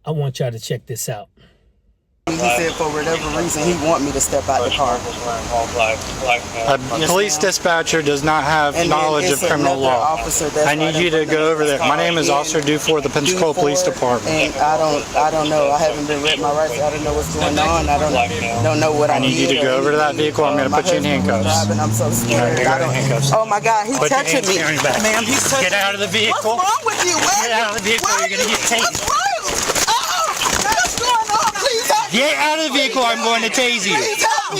I want y'all to check this out. He said for whatever reason he want me to step out the car. A police dispatcher does not have knowledge of criminal law. I need you to go over there. My name is Officer Dufour, the Pensacola Police Department. And I don't know. I haven't been read my rights. I don't know what's going on. I don't know what I need. I need you to go over to that vehicle. I'm going to put you in handcuffs. I'm so scared. Oh my God, he's touching me. Ma'am, he's touching me. Get out of the vehicle. What's wrong with you? Get out of the vehicle. You're going to get tased. Get out of the vehicle, I'm going to tase you.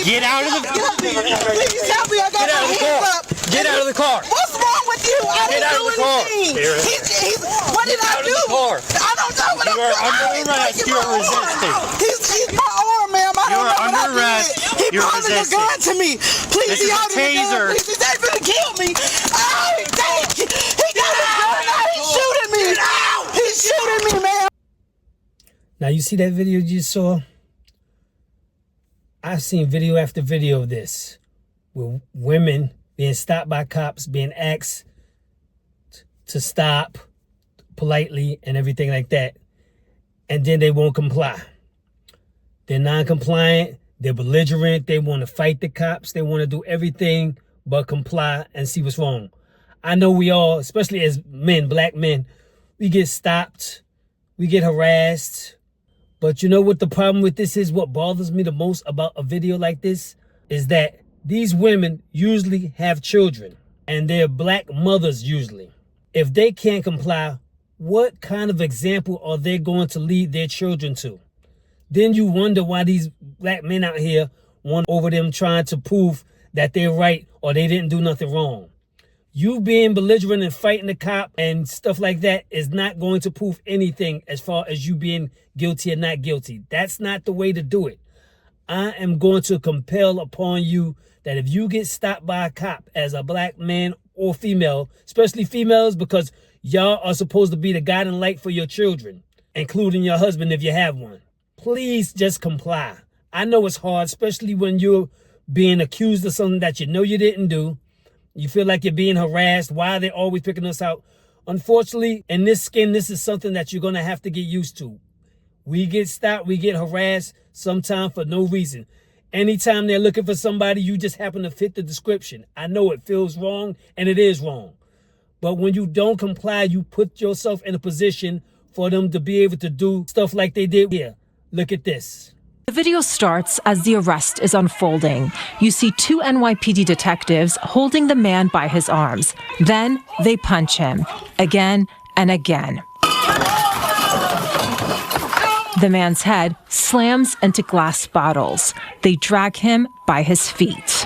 Get out of the vehicle. Please help me, I got my hands up. Get out of the car. What's wrong with you? I didn't do anything. What did I do? I don't know what I'm doing. You are under arrest. You are resisting. He's my arm, ma'am. I don't know what I did. He pointed a gun to me. Please, he out of the gun. Please, he's able to kill me. Oh, he got a gun. He's shooting me. He's shooting me, man. Now, you see that video you just saw? I've seen video after video of this, with women being stopped by cops, being asked to stop politely and everything like that, and then they won't comply. They're non-compliant, they're belligerent, they want to fight the cops, they want to do everything but comply and see what's wrong. I know we all, especially as men, black men, we get stopped, we get harassed. But you know what the problem with this is? What bothers me the most about a video like this is that these women usually have children, and they're black mothers usually. If they can't comply, what kind of example are they going to lead their children to? Then you wonder why these black men out here want over them trying to prove that they're right or they didn't do nothing wrong. You being belligerent and fighting the cop and stuff like that is not going to prove anything as far as you being guilty or not guilty. That's not the way to do it. I am going to compel upon you that if you get stopped by a cop as a black man or female, especially females, because y'all are supposed to be the guiding light for your children, including your husband if you have one, please just comply. I know it's hard, especially when you're being accused of something that you know you didn't do. You feel like you're being harassed. Why are they always picking us out? Unfortunately, in this skin, this is something that you're going to have to get used to. We get stopped, we get harassed sometimes for no reason. Anytime they're looking for somebody, you just happen to fit the description. I know it feels wrong, and it is wrong. But when you don't comply, you put yourself in a position for them to be able to do stuff like they did here. Look at this. The video starts as the arrest is unfolding. You see two NYPD detectives holding the man by his arms. Then they punch him again and again. The man's head slams into glass bottles. They drag him by his feet.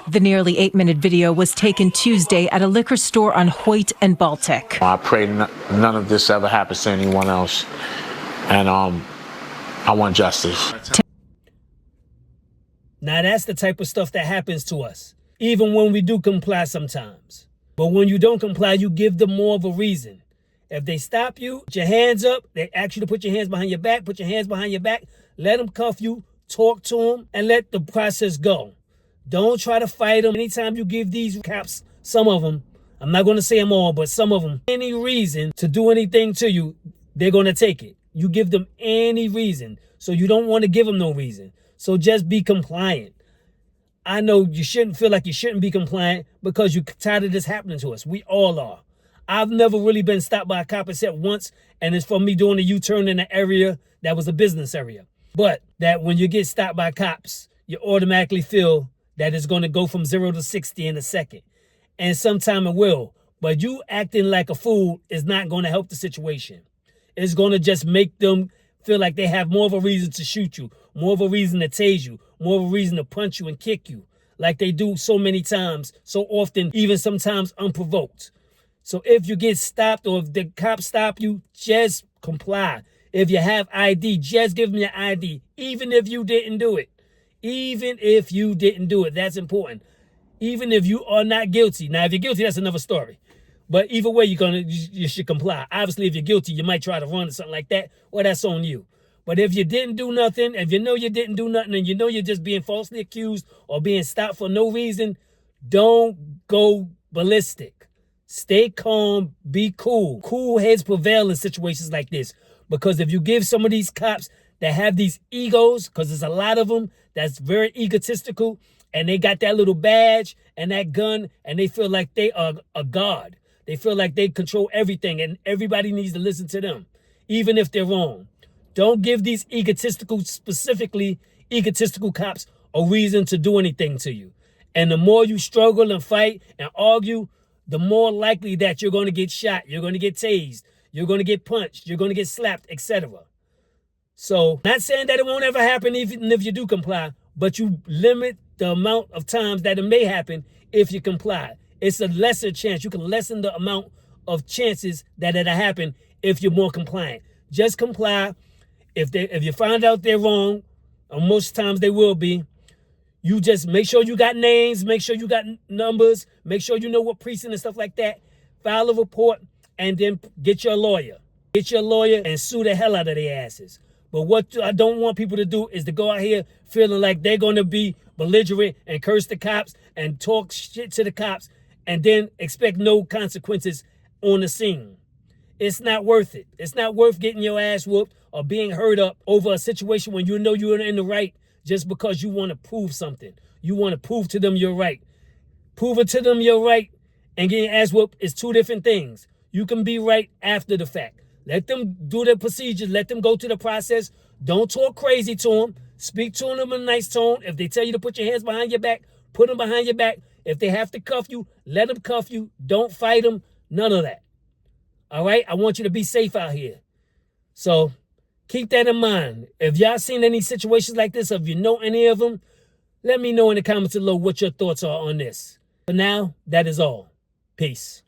The nearly 8-minute video was taken Tuesday at a liquor store on Hoyt and Baltic. I pray none of this ever happens to anyone else. And I want justice. Now that's the type of stuff that happens to us, even when we do comply sometimes. But when you don't comply, you give them more of a reason. If they stop you, put your hands up, they ask you to put your hands behind your back, put your hands behind your back, let them cuff you, talk to them, and let the process go. Don't try to fight them. Anytime you give these cops, some of them, I'm not going to say them all, but some of them, any reason to do anything to you, they're going to take it. You give them any reason. So you don't want to give them no reason. So just be compliant. I know you shouldn't feel like you shouldn't be compliant because you're tired of this happening to us. We all are. I've never really been stopped by a cop except once, and it's from me doing a U-turn in an area that was a business area. But that when you get stopped by cops, you automatically feel that it's going to go from 0 to 60 in a second. And sometime it will. But you acting like a fool is not going to help the situation. It's going to just make them feel like they have more of a reason to shoot you, more of a reason to tase you, more of a reason to punch you and kick you, like they do so many times, so often, even sometimes unprovoked. So if you get stopped or if the cops stop you, just comply. If you have ID, just give them your ID, even if you didn't do it. Even if you didn't do it, that's important. Even if you are not guilty. Now, if you're guilty, that's another story. But either way, you should comply. Obviously, if you're guilty, you might try to run or something like that. Well, that's on you. But if you didn't do nothing, if you know you didn't do nothing, and you know you're just being falsely accused or being stopped for no reason, don't go ballistic. Stay calm, be cool. Cool heads prevail in situations like this. Because if you give some of these cops that have these egos, because there's a lot of them that's very egotistical, and they got that little badge and that gun, and they feel like they are a god. They feel like they control everything, and everybody needs to listen to them, even if they're wrong. Don't give these specifically egotistical cops a reason to do anything to you. And the more you struggle and fight and argue, the more likely that you're going to get shot, you're going to get tased, you're going to get punched, you're going to get slapped, etc. So, not saying that it won't ever happen even if you do comply, but you limit the amount of times that it may happen if you comply. It's a lesser chance. You can lessen the amount of chances that it'll happen if you're more compliant. Just comply. If you find out they're wrong, and most times they will be, you just make sure you got names, make sure you got numbers, make sure you know what precinct and stuff like that. File a report, and then get your lawyer. Get your lawyer and sue the hell out of their asses. But what I don't want people to do is to go out here feeling like they're going to be belligerent and curse the cops and talk shit to the cops and then expect no consequences on the scene. It's not worth it. It's not worth getting your ass whooped or being hurt up over a situation when you know you're in the right just because you want to prove something. You want to prove to them you're right. Proving to them you're right and getting your ass whooped is two different things. You can be right after the fact. Let them do their procedures. Let them go through the process. Don't talk crazy to them. Speak to them in a nice tone. If they tell you to put your hands behind your back, put them behind your back. If they have to cuff you, let them cuff you. Don't fight them. None of that. All right? I want you to be safe out here. So keep that in mind. If y'all seen any situations like this, or if you know any of them, let me know in the comments below what your thoughts are on this. For now, that is all. Peace.